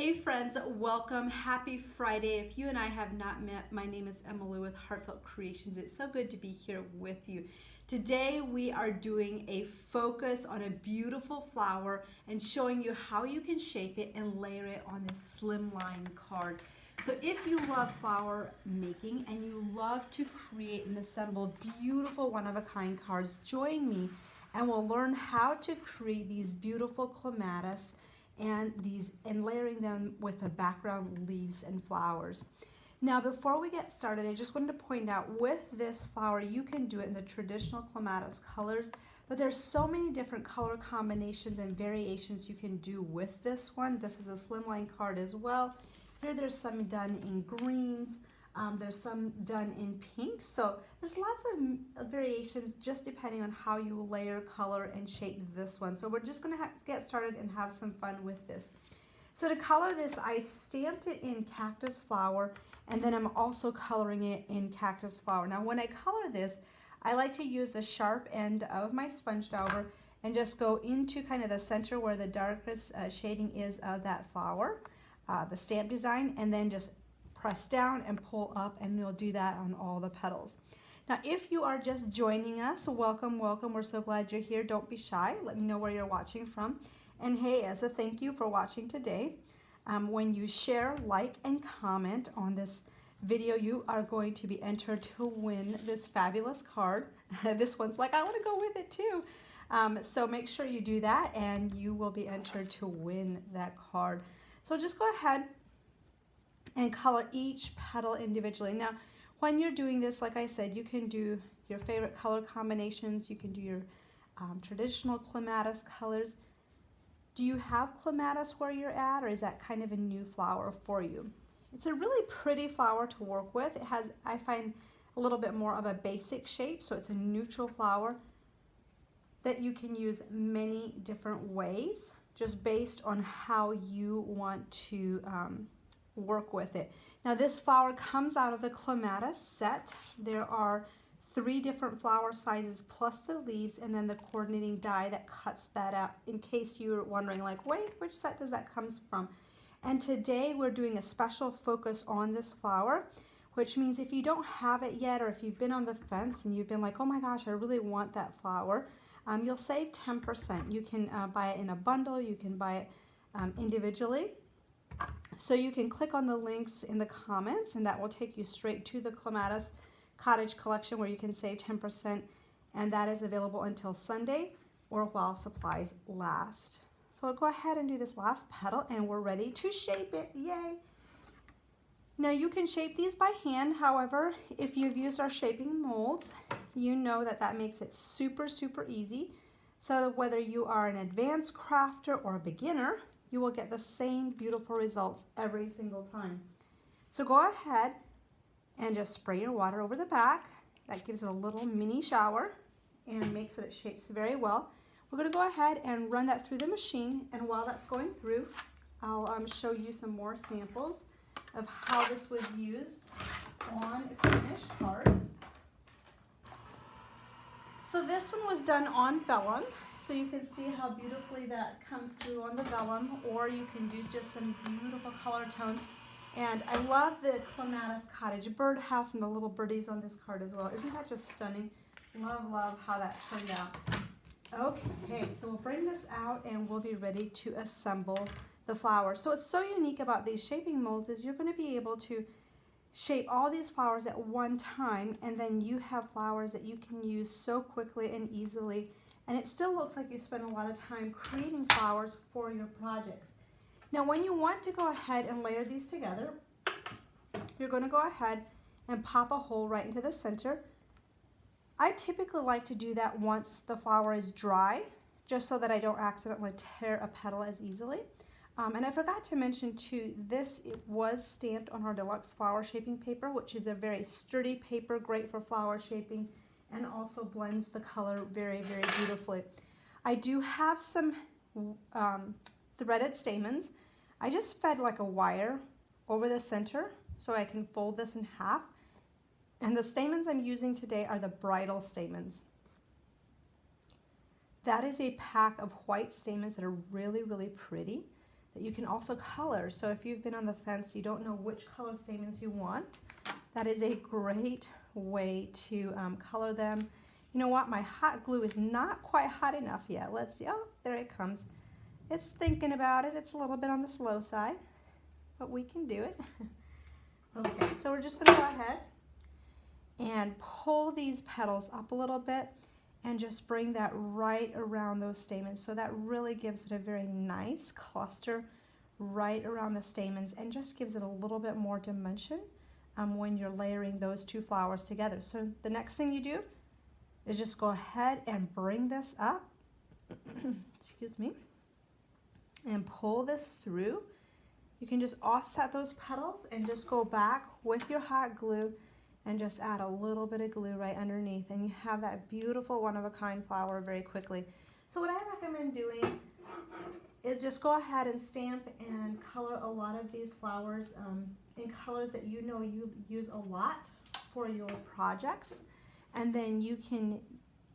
Hey friends, welcome. Happy Friday. If you and I have not met, my name is Emily with Heartfelt Creations. It's so good to be here with you. Today we are doing a focus on a beautiful flower and showing you how you can shape it and layer it on this slimline card. So if you love flower making and you love to create and assemble beautiful one-of-a-kind cards, join me and we'll learn how to create these beautiful clematis and layering them with the background leaves and flowers. Now before we get started, I just wanted to point out with this flower you can do it in the traditional clematis colors, but there's so many different color combinations and variations you can do with this one. This is a slimline card as well. Here there's some done in greens, there's some done in pinks, so there's lots of variations just depending on how you layer, color, and shape this one. So we're just going to get started and have some fun with this. So to color this, I stamped it in cactus flower, and then I'm also coloring it in cactus flower. Now when I color this, I like to use the sharp end of my sponge dauber and just go into kind of the center where the darkest shading is of that flower, the stamp design, and then just press down and pull up, and you'll do that on all the petals. Now if you are just joining us, welcome, welcome. We're so glad you're here. Don't be shy. Let me know where you're watching from. And hey, as a thank you for watching today, when you share, like, and comment on this video, you are going to be entered to win this fabulous card. This one's like, I want to go with it too. So make sure you do that and you will be entered to win that card. So just go ahead and color each petal individually. Now, when you're doing this, like I said, you can do your favorite color combinations. You can do your traditional clematis colors. Do you have clematis where you're at, or is that kind of a new flower for you? It's a really pretty flower to work with. It has, I find, a little bit more of a basic shape, so it's a neutral flower that you can use many different ways, just based on how you want to work with it. Now this flower comes out of the clematis set. There are 3 different flower sizes plus the leaves, and then the coordinating die that cuts that out, in case you're wondering like, wait, which set does that come from? And today we're doing a special focus on this flower, which means if you don't have it yet, or if you've been on the fence and you've been like, oh my gosh, I really want that flower, you'll save 10%. You can buy it in a bundle, you can buy it individually. So you can click on the links in the comments and that will take you straight to the Clematis Cottage Collection where you can save 10%, and that is available until Sunday or while supplies last. So I'll go ahead and do this last petal and we're ready to shape it. Yay! Now you can shape these by hand. However, if you've used our shaping molds, you know that that makes it super, super easy. So whether you are an advanced crafter or a beginner, you will get the same beautiful results every single time. So go ahead and just spray your water over the back. That gives it a little mini shower and makes it shapes very well. We're going to go ahead and run that through the machine, and while that's going through, I'll show you some more samples of how this was used on finished cards. So this one was done on vellum, so you can see how beautifully that comes through on the vellum, or you can use just some beautiful color tones. And I love the Clematis Cottage birdhouse and the little birdies on this card as well. Isn't that just stunning? Love, love how that turned out. Okay, so we'll bring this out and we'll be ready to assemble the flower. So what's so unique about these shaping molds is you're going to be able to shape all these flowers at one time, and then you have flowers that you can use so quickly and easily, and it still looks like you spend a lot of time creating flowers for your projects. Now when you want to go ahead and layer these together, you're going to go ahead and pop a hole right into the center. I typically like to do that once the flower is dry, just so that I don't accidentally tear a petal as easily. And I forgot to mention too, it was stamped on our deluxe flower shaping paper, which is a very sturdy paper, great for flower shaping, and also blends the color very, very beautifully. I do have some threaded stamens. I just fed like a wire over the center so I can fold this in half. And the stamens I'm using today are the bridal stamens. That is a pack of white stamens that are really, really pretty. that you can also color. So if you've been on the fence, you don't know which color stamens you want, that is a great way to color them. You know what? My hot glue is not quite hot enough yet. Let's see. Oh, there it comes. It's thinking about it. It's a little bit on the slow side, but we can do it. Okay, so we're just going to go ahead and pull these petals up a little bit and just bring that right around those stamens. So that really gives it a very nice cluster right around the stamens and just gives it a little bit more dimension when you're layering those two flowers together. So the next thing you do is just go ahead and bring this up, excuse me, and pull this through. You can just offset those petals and just go back with your hot glue and just add a little bit of glue right underneath, and you have that beautiful one-of-a-kind flower very quickly. So what I recommend doing is just go ahead and stamp and color a lot of these flowers in colors that you know you use a lot for your projects, and then you can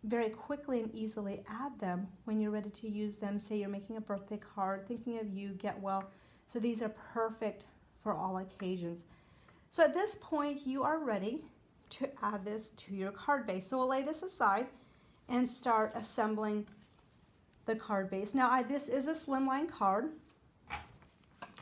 very quickly and easily add them when you're ready to use them. Say you're making a birthday card, thinking of you, get well. So these are perfect for all occasions. So at this point, you are ready to add this to your card base. So we'll lay this aside and start assembling the card base. Now this is a slimline card.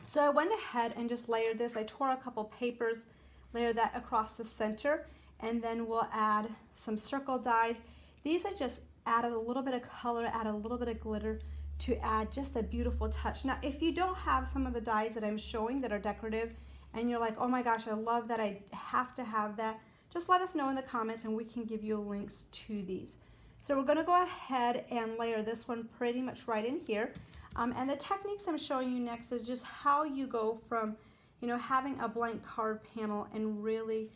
So I went ahead and just layered this. I tore a couple papers, layered that across the center, and then we'll add some circle dies. These I just added a little bit of color, add a little bit of glitter to add just a beautiful touch. Now if you don't have some of the dies that I'm showing that are decorative, and you're like, oh my gosh, I love that, I have to have that, just let us know in the comments and we can give you links to these. So we're gonna go ahead and layer this one pretty much right in here. And the techniques I'm showing you next is just how you go from, you know, having a blank card panel and really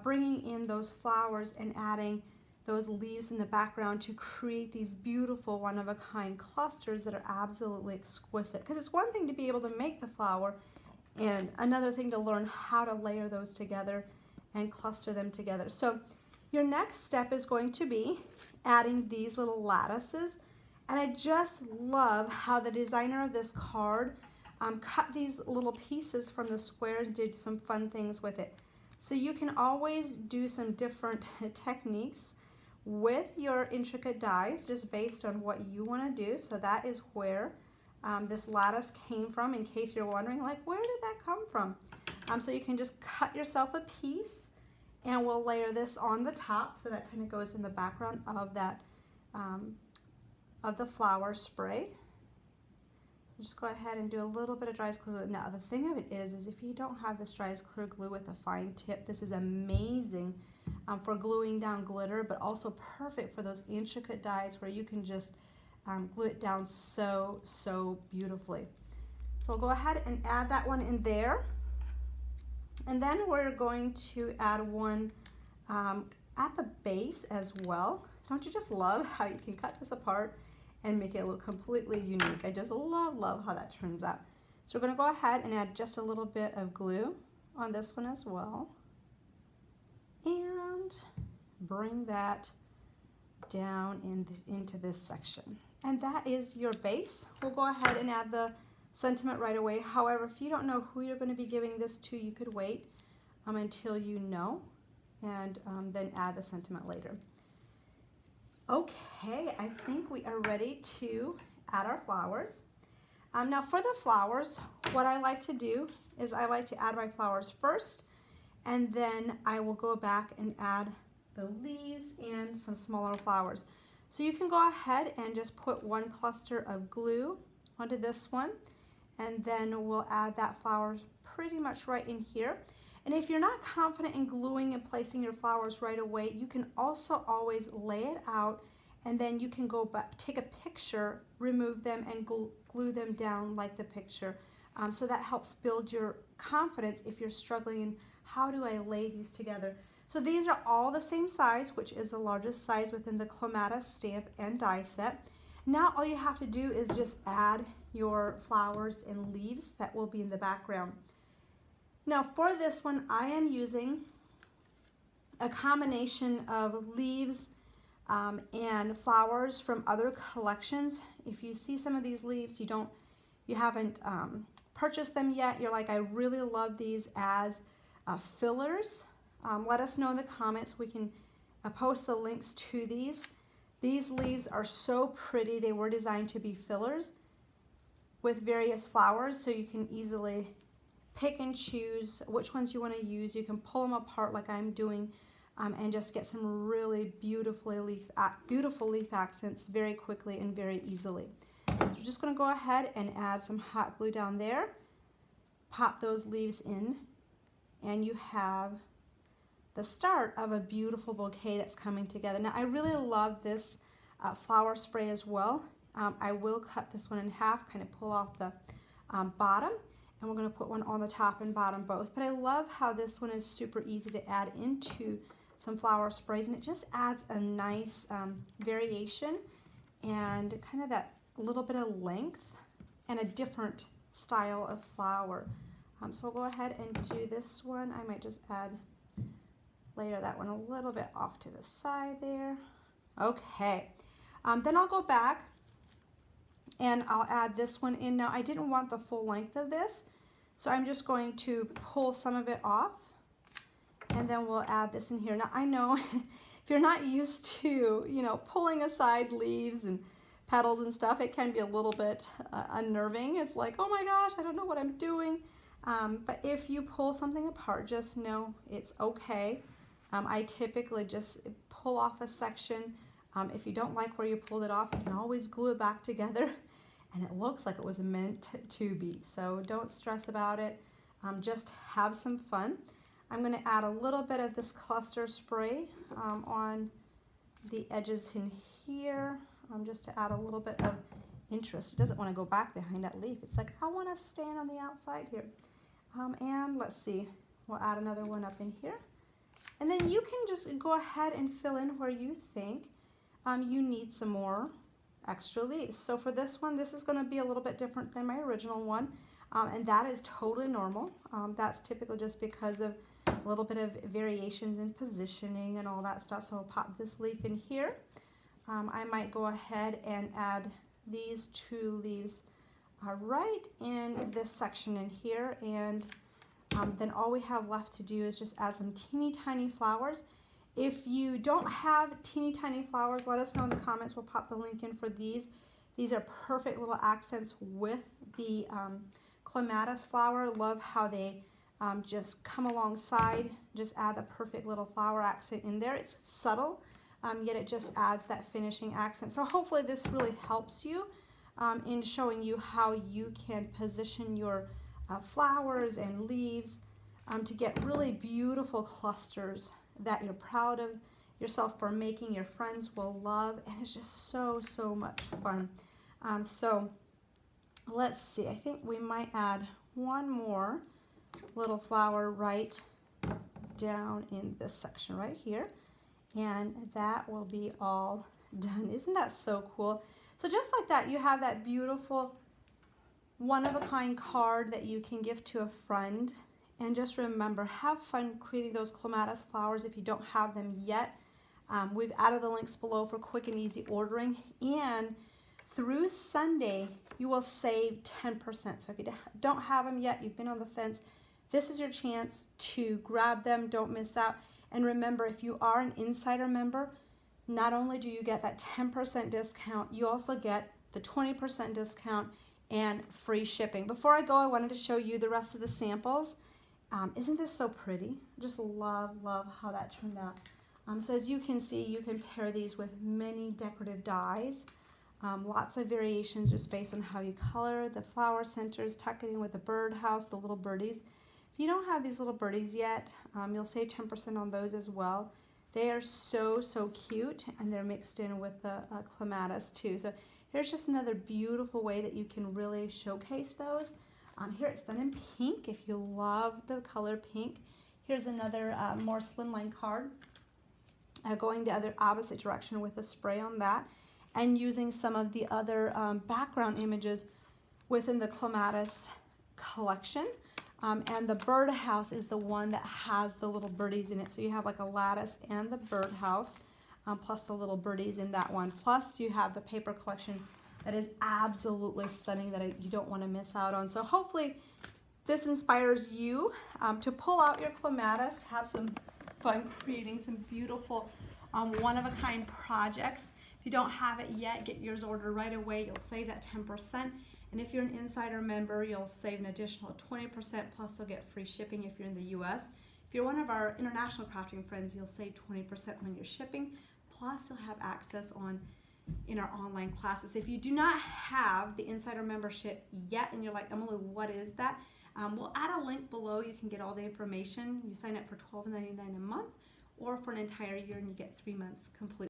bringing in those flowers and adding those leaves in the background to create these beautiful one-of-a-kind clusters that are absolutely exquisite. Because it's one thing to be able to make the flower, and another thing to learn how to layer those together and cluster them together. So your next step is going to be adding these little lattices. And I just love how the designer of this card cut these little pieces from the square and did some fun things with it. So you can always do some different techniques with your intricate dies just based on what you want to do. So that is where this lattice came from, in case you're wondering, like, where did that come from? So you can just cut yourself a piece, and we'll layer this on the top, so that kind of goes in the background of that of the flower spray. Just go ahead and do a little bit of dry as clear glue. Now the thing of it is if you don't have this dry as clear glue with a fine tip, this is amazing for gluing down glitter, but also perfect for those intricate dies where you can just glue it down so beautifully. So we'll go ahead and add that one in there, and then we're going to add one at the base as well. Don't you just love how you can cut this apart and make it look completely unique? I just love how that turns out. So we're going to go ahead and add just a little bit of glue on this one as well, and bring that down into this section. And that is your base. We'll go ahead and add the sentiment right away. However, if you don't know who you're going to be giving this to, you could wait until you know, and then add the sentiment later. Okay, I think we are ready to add our flowers. Now for the flowers, what I like to do is I like to add my flowers first, and then I will go back and add the leaves and some smaller flowers. So you can go ahead and just put one cluster of glue onto this one, and then we'll add that flower pretty much right in here. And if you're not confident in gluing and placing your flowers right away, you can also always lay it out, and then you can go back, take a picture, remove them, and glue them down like the picture. So that helps build your confidence if you're struggling, how do I lay these together? So these are all the same size, which is the largest size within the clematis stamp and die set. Now all you have to do is just add your flowers and leaves that will be in the background. Now for this one, I am using a combination of leaves and flowers from other collections. If you see some of these leaves, you you haven't purchased them yet, you're like, I really love these as fillers, let us know in the comments. We can post the links to these. These leaves are so pretty. They were designed to be fillers with various flowers, so you can easily pick and choose which ones you want to use. You can pull them apart like I'm doing and just get some really beautiful leaf accents very quickly and very easily. So we're just going to go ahead and add some hot glue down there. Pop those leaves in, and you have the start of a beautiful bouquet that's coming together. Now I really love this flower spray as well. I will cut this one in half, kind of pull off the bottom, and we're going to put one on the top and bottom both. But I love how this one is super easy to add into some flower sprays, and it just adds a nice variation and kind of that little bit of length and a different style of flower. So we'll go ahead and do this one. I might just add later that one a little bit off to the side there. Okay, then I'll go back and I'll add this one in. Now I didn't want the full length of this, so I'm just going to pull some of it off, and then we'll add this in here. Now I know if you're not used to, you know, pulling aside leaves and petals and stuff, it can be a little bit unnerving. It's like, oh my gosh, I don't know what I'm doing. But if you pull something apart, just know it's okay. I typically just pull off a section. If you don't like where you pulled it off, you can always glue it back together, and it looks like it was meant to be. So don't stress about it. Just have some fun. I'm going to add a little bit of this cluster spray on the edges in here, just to add a little bit of interest. It doesn't want to go back behind that leaf. It's like, I want to stand on the outside here. And let's see, we'll add another one up in here. And then you can just go ahead and fill in where you think you need some more extra leaves. So for this one, this is going to be a little bit different than my original one, and that is totally normal. That's typically just because of a little bit of variations in positioning and all that stuff. So I'll pop this leaf in here. I might go ahead and add these two leaves right in this section in here, and then all we have left to do is just add some teeny tiny flowers. If you don't have teeny tiny flowers, let us know in the comments. We'll pop the link in for these. These are perfect little accents with the clematis flower. Love how they just come alongside. Just add the perfect little flower accent in there. It's subtle, yet it just adds that finishing accent. So hopefully this really helps you in showing you how you can position your flowers and leaves to get really beautiful clusters that you're proud of yourself for making, your friends will love, and it's just so much fun. So let's see, I think we might add one more little flower right down in this section right here, and that will be all done. Isn't that so cool? So just like that, you have that beautiful one-of-a-kind card that you can give to a friend. And just remember, have fun creating those clematis flowers if you don't have them yet. We've added the links below for quick and easy ordering. And through Sunday, you will save 10%. So if you don't have them yet, you've been on the fence, this is your chance to grab them. Don't miss out. And remember, if you are an insider member, not only do you get that 10% discount, you also get the 20% discount and free shipping. Before I go, I wanted to show you the rest of the samples. Isn't this so pretty? Just love how that turned out. So as you can see, you can pair these with many decorative dies. Lots of variations just based on how you color the flower centers. Tuck it in with the birdhouse, the little birdies. If you don't have these little birdies yet, you'll save 10% on those as well. They are so cute, and they're mixed in with the clematis too. So here's just another beautiful way that you can really showcase those. Here it's done in pink, if you love the color pink. Here's another more slimline card, going the other opposite direction with a spray on that, and using some of the other background images within the clematis collection. And the birdhouse is the one that has the little birdies in it. So you have like a lattice and the birdhouse, plus the little birdies in that one. Plus you have the paper collection that is absolutely stunning that you don't want to miss out on. So hopefully this inspires you to pull out your clematis, have some fun creating some beautiful one-of-a-kind projects. If you don't have it yet, get yours ordered right away. You'll save that 10%. And if you're an insider member, you'll save an additional 20%, plus you'll get free shipping if you're in the US. If you're one of our international crafting friends, you'll save 20% on your shipping, plus you'll have access in our online classes. If you do not have the insider membership yet and you're like, Emily, what is that? We'll add a link below. You can get all the information. You sign up for $12.99 a month or for an entire year and you get 3 months completely